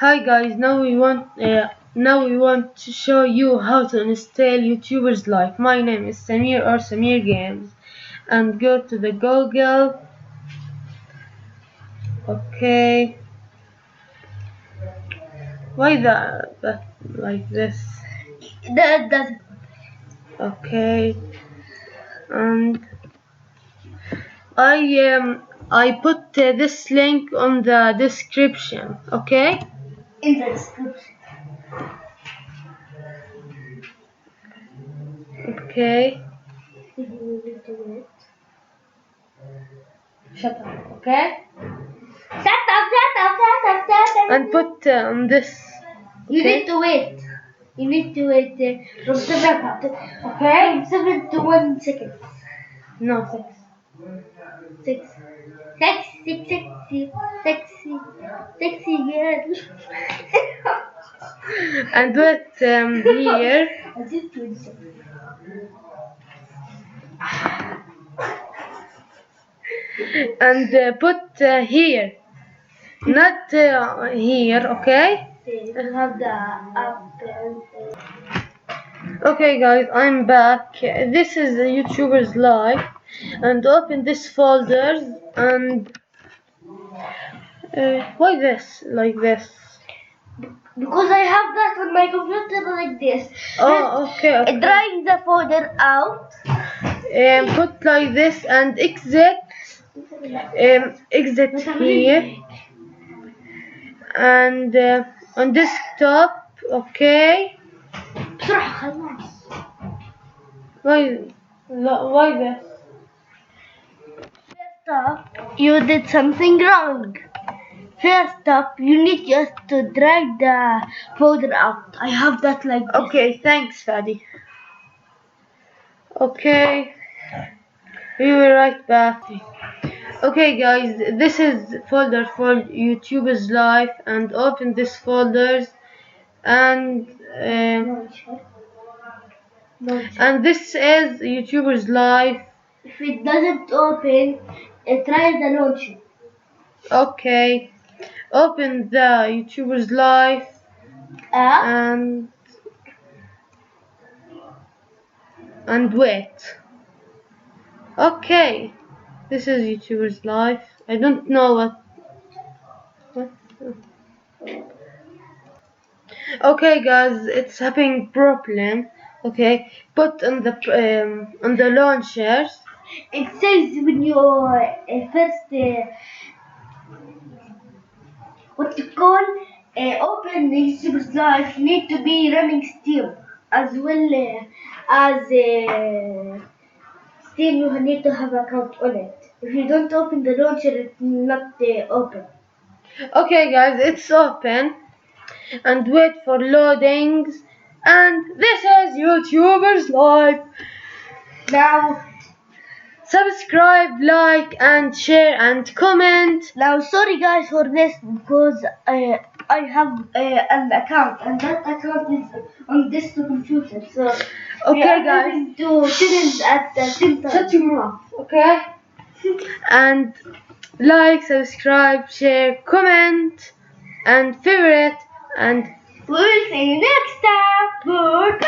Hi guys, now we want to show you how to install YouTuber's Life. My name is Samir or Samir Games, and go to the Google. Okay, why that like this? That doesn't. Okay, and I put this link on the description. Okay. In the description. Okay. If you will do it. Shut up. Okay. Shut up. And put on this. You Okay? need to wait. You need to wait from 7 to 1 second. No, 6. 6. Sexy girl. And put here. I just 20 seconds. And put here. Not here, okay? You have the app. Okay guys, I'm back. This is the YouTuber's Life. And open this folders and why this? Like this? Because I have that on my computer like this. Oh, okay. Drag the folder out. Put like this and exit. Exit here. And on desktop, okay. بسرعة خلاص. Why this? First up, you did something wrong. First up, you need just to drag the folder out. I have that like this. Okay, thanks, Fadi. Okay, we will right back. Okay, guys, this is folder for YouTuber's Life, and open this folders, and this is YouTuber's Life. If it doesn't open, try the launcher. Okay, open the YouTuber's Life and wait. Okay, this is YouTuber's Life. I don't know what. Okay, guys, it's having problem. Okay, put on the launchers. It says when you first what you call open the YouTuber's Life, you need to be running Steam as well as Steam. You need to have account on it. If you don't open the launcher, it will not open. Okay, guys, it's open, and wait for loadings. And this is YouTuber's Life. Now, subscribe, like, and share, and comment. now, sorry guys for this because I have an account, and that account is on this computer. So okay, guys, to channels at the same time. Shut your mouth, okay? And like, subscribe, share, comment, and favorite, and we'll see you next time. Goodbye.